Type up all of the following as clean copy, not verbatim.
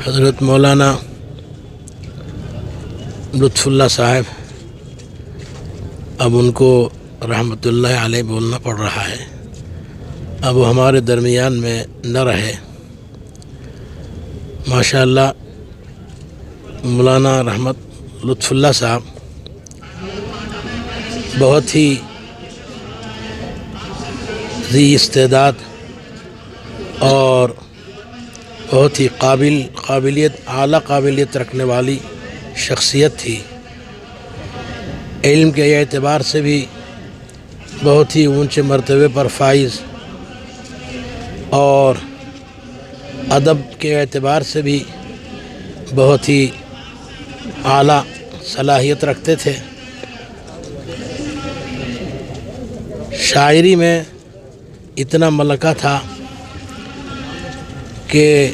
حضرت مولانا لطف اللہ صاحب اب ان کو رحمۃ اللہ علیہ بولنا پڑ رہا ہے، اب وہ ہمارے درمیان میں نہ رہے۔ ماشاءاللہ مولانا رحمت لطف اللہ صاحب بہت ہی ذی استعداد اور بہت ہی اعلیٰ قابلیت رکھنے والی شخصیت تھی۔ علم کے اعتبار سے بھی بہت ہی اونچے مرتبے پر فائز اور ادب کے اعتبار سے بھی بہت ہی اعلیٰ صلاحیت رکھتے تھے۔ شاعری میں اتنا ملکہ تھا کہ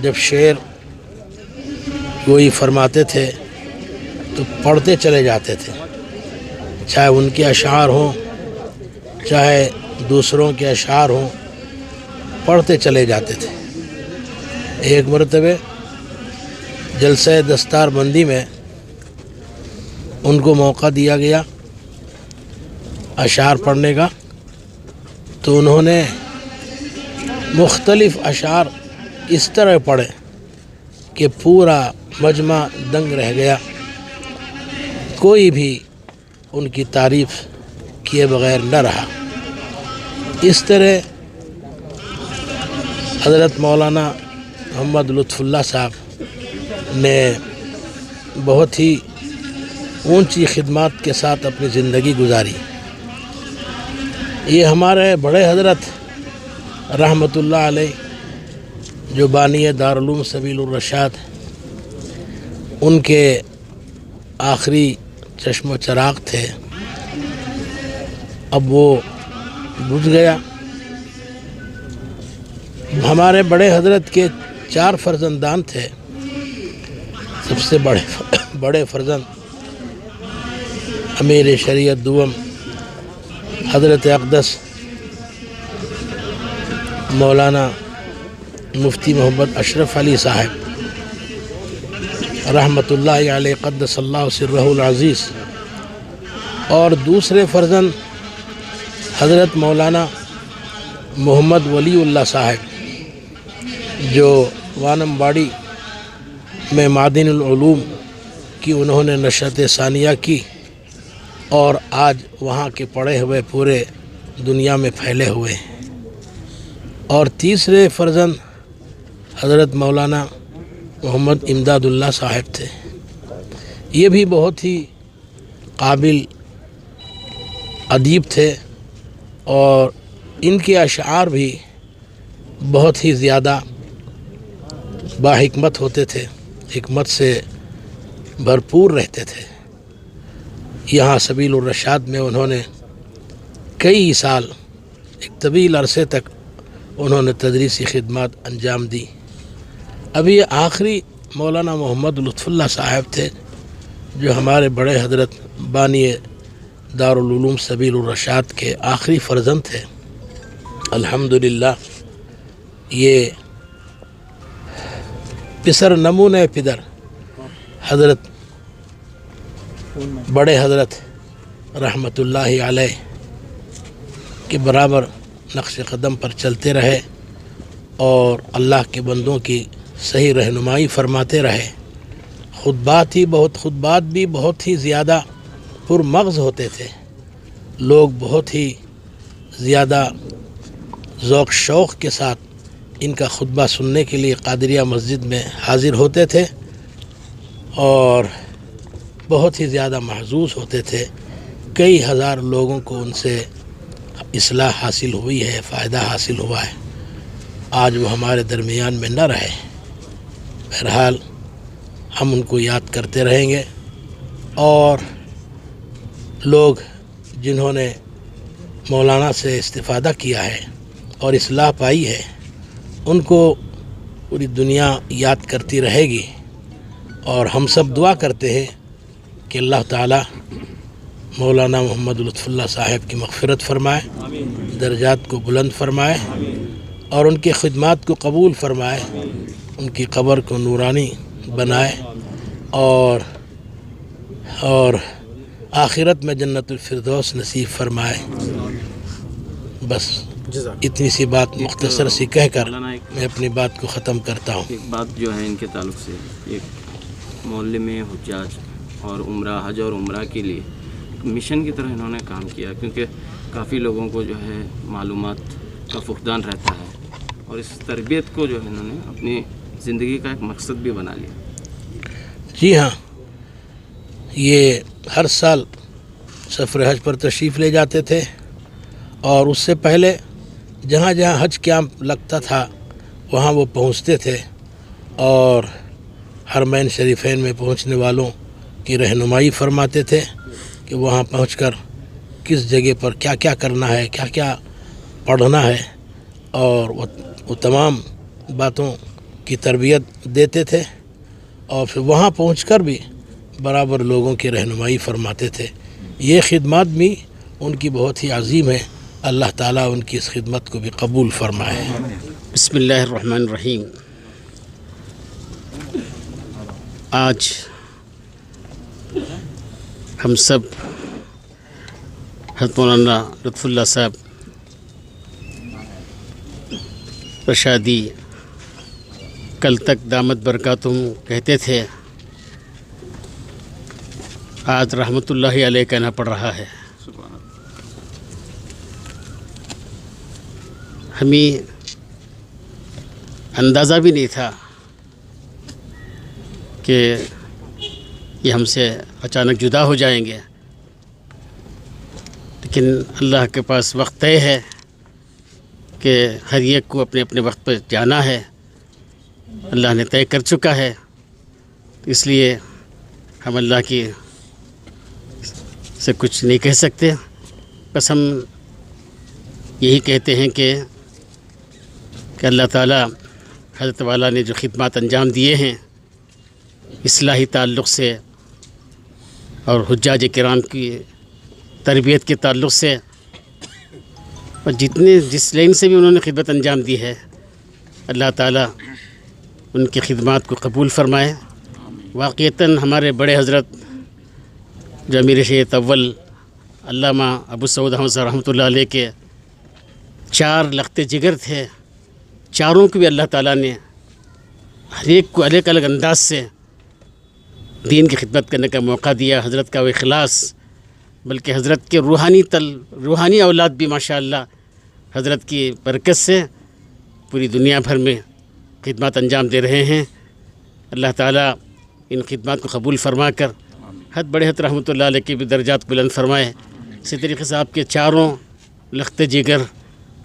جب شعر کوئی فرماتے تھے تو پڑھتے چلے جاتے تھے، چاہے ان کے اشعار ہوں چاہے دوسروں کے اشعار ہوں، پڑھتے چلے جاتے تھے۔ ایک مرتبہ جلسہ دستار بندی میں ان کو موقع دیا گیا اشعار پڑھنے کا، تو انہوں نے مختلف اشعار اس طرح پڑھے کہ پورا مجمع دنگ رہ گیا، کوئی بھی ان کی تعریف کیے بغیر نہ رہا۔ اس طرح حضرت مولانا محمد لطف اللہ صاحب نے بہت ہی اونچی خدمات کے ساتھ اپنی زندگی گزاری۔ یہ ہمارے بڑے حضرت رحمۃ اللہ علیہ جو بانی دارالعلوم سبیل الرشاد، ان کے آخری چشم و چراغ تھے، اب وہ بجھ گیا۔ ہمارے بڑے حضرت کے 4 فرزندان تھے، سب سے بڑے فرزند امیر شریعت دوم حضرت اقدس مولانا مفتی محمد اشرف علی صاحب رحمۃ اللہ علیہ قدس اللہ سرہ العزیز، اور دوسرے فرزند حضرت مولانا محمد ولی اللہ صاحب جو وانم باڑی میں معدن العلوم کی انہوں نے نشأت ثانیہ کی، اور آج وہاں کے پڑھے ہوئے پورے دنیا میں پھیلے ہوئے ہیں۔ اور تیسرے فرزند حضرت مولانا محمد امداد اللہ صاحب تھے، یہ بھی بہت ہی قابل ادیب تھے، اور ان کے اشعار بھی بہت ہی زیادہ باحکمت ہوتے تھے، حکمت سے بھرپور رہتے تھے۔ یہاں سبیل الرشاد میں انہوں نے کئی سال، ایک طویل عرصے تک انہوں نے تدریسی خدمات انجام دی۔ ابھی آخری مولانا محمد لطف اللہ صاحب تھے جو ہمارے بڑے حضرت بانی دارالعلوم سبیل الرشاد کے آخری فرزند تھے۔ الحمدللہ یہ پسر نمونہ پدر حضرت بڑے حضرت رحمۃ اللہ علیہ کے برابر نقش قدم پر چلتے رہے اور اللہ کے بندوں کی صحیح رہنمائی فرماتے رہے۔ خطبات بھی بہت ہی زیادہ پرمغز ہوتے تھے، لوگ بہت ہی زیادہ ذوق شوق کے ساتھ ان کا خطبہ سننے کے لیے قادریہ مسجد میں حاضر ہوتے تھے، اور بہت ہی زیادہ محظوظ ہوتے تھے۔ کئی ہزار لوگوں کو ان سے اصلاح حاصل ہوئی ہے، فائدہ حاصل ہوا ہے۔ آج وہ ہمارے درمیان میں نہ رہے، بہرحال ہم ان کو یاد کرتے رہیں گے، اور لوگ جنہوں نے مولانا سے استفادہ کیا ہے اور اصلاح پائی ہے، ان کو پوری دنیا یاد کرتی رہے گی، اور ہم سب دعا کرتے ہیں کہ اللہ تعالیٰ مولانا محمد لطف اللہ صاحب کی مغفرت فرمائے، درجات کو بلند فرمائے، اور ان کی خدمات کو قبول فرمائے، ان کی قبر کو نورانی بنائے اور آخرت میں جنت الفردوس نصیب فرمائے۔ بس اتنی سی بات مختصر سی کہہ کر میں اپنی بات کو ختم کرتا ہوں۔ ایک بات جو ہے ان کے تعلق سے، ایک محلے میں حجاج اور عمرہ، حج اور عمرہ کے لیے مشن کی طرح انہوں نے کام کیا، کیونکہ کافی لوگوں کو جو ہے معلومات کا فقدان رہتا ہے، اور اس تربیت کو جو ہے انہوں نے اپنی زندگی کا ایک مقصد بھی بنا لیا۔ جی ہاں، یہ ہر سال سفر حج پر تشریف لے جاتے تھے، اور اس سے پہلے جہاں جہاں حج کیمپ لگتا تھا وہاں وہ پہنچتے تھے، اور حرمین شریفین میں پہنچنے والوں کی رہنمائی فرماتے تھے کہ وہاں پہنچ کر کس جگہ پر کیا کیا کرنا ہے، کیا کیا پڑھنا ہے، اور وہ تمام باتوں کی تربیت دیتے تھے، اور پھر وہاں پہنچ کر بھی برابر لوگوں کی رہنمائی فرماتے تھے۔ یہ خدمات بھی ان کی بہت ہی عظیم ہے، اللہ تعالیٰ ان کی اس خدمت کو بھی قبول فرمائے۔ بسم اللہ الرحمن الرحیم۔ آج ہم سب حضرت مولانا لطف اللہ صاحب رشادی کل تک دامت برکاتہم کہتے تھے، آج رحمت اللہ علیہ کہنا پڑ رہا ہے۔ ہمیں اندازہ بھی نہیں تھا کہ یہ ہم سے اچانک جدا ہو جائیں گے، لیکن اللہ کے پاس وقت طے ہے کہ ہر ایک کو اپنے اپنے وقت پر جانا ہے، اللہ نے طے کر چکا ہے، اس لیے ہم اللہ کی سے کچھ نہیں کہہ سکتے، بس ہم یہی کہتے ہیں کہ اللہ تعالیٰ حضرت والا نے جو خدمات انجام دیے ہیں اصلاحی تعلق سے اور حجاج کرام کی تربیت کے تعلق سے، اور جس لائن سے بھی انہوں نے خدمت انجام دی ہے، اللہ تعالیٰ ان کی خدمات کو قبول فرمائے۔ واقعتاً ہمارے بڑے حضرت جو امیر شریعت اول علامہ ابو سعود احمد صاحب رحمۃ اللہ علیہ کے 4 لخت جگر تھے، چاروں کو بھی اللہ تعالیٰ نے ہر ایک کو الگ الگ انداز سے دین کی خدمت کرنے کا موقع دیا۔ حضرت کا وہ اخلاص، بلکہ حضرت کے روحانی اولاد بھی ماشاءاللہ حضرت کی برکت سے پوری دنیا بھر میں خدمات انجام دے رہے ہیں۔ اللہ تعالیٰ ان خدمات کو قبول فرما کر حد بڑے حضرت رحمۃ اللہ علیہ کے بھی درجات بلند فرمائے۔ اسی طریقے سے آپ کے 4 لخت جگر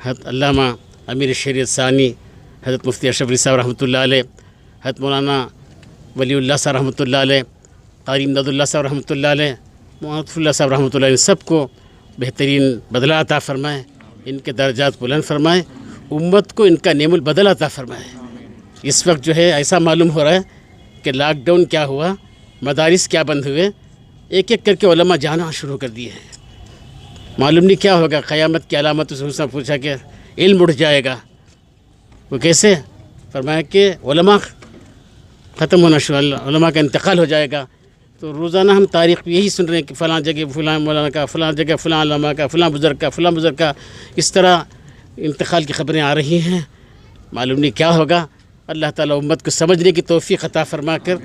حضرت علامہ امیر شریعت ثانی حضرت مفتی اشرف علی صاحب رحمۃ اللہ علیہ، حضرت مولانا ولی اللہ صاحب رحمۃ اللہ علیہ، قاری امداد اللہ صاحب رحمۃ اللہ علیہ، محمد اللہ صاحب رحمۃ اللہ علیہ، سب کو بہترین بدلہ عطا فرمائے، ان کے درجات بلند فرمائے، امت کو ان کا نعم البدل عطا فرمائے۔ اس وقت جو ہے ایسا معلوم ہو رہا ہے کہ لاک ڈاؤن کیا ہوا، مدارس کیا بند ہوئے، ایک ایک کر کے علماء جانا شروع کر دیے ہیں۔ معلوم نہیں کیا ہوگا، قیامت کی علامت سے پوچھا کہ علم اٹھ جائے گا، وہ کیسے؟ فرمایا کہ علماء ختم ہونا شروع، علماء کا انتقال ہو جائے گا۔ تو روزانہ ہم تاریخ یہی سن رہے ہیں کہ فلاں جگہ فلاں مولانا کا، فلاں جگہ فلاں علماء کا، فلاں بزرگ کا، فلاں بزرگ کا، اس طرح انتقال کی خبریں آ رہی ہیں۔ معلوم نہیں کیا ہوگا۔ اللہ تعالیٰ امت کو سمجھنے کی توفیق عطا فرما کر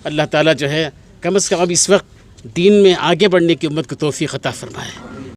اللہ تعالیٰ جو ہے کم از کم اب اس وقت دین میں آگے بڑھنے کی امت کو توفیق عطا فرمائے۔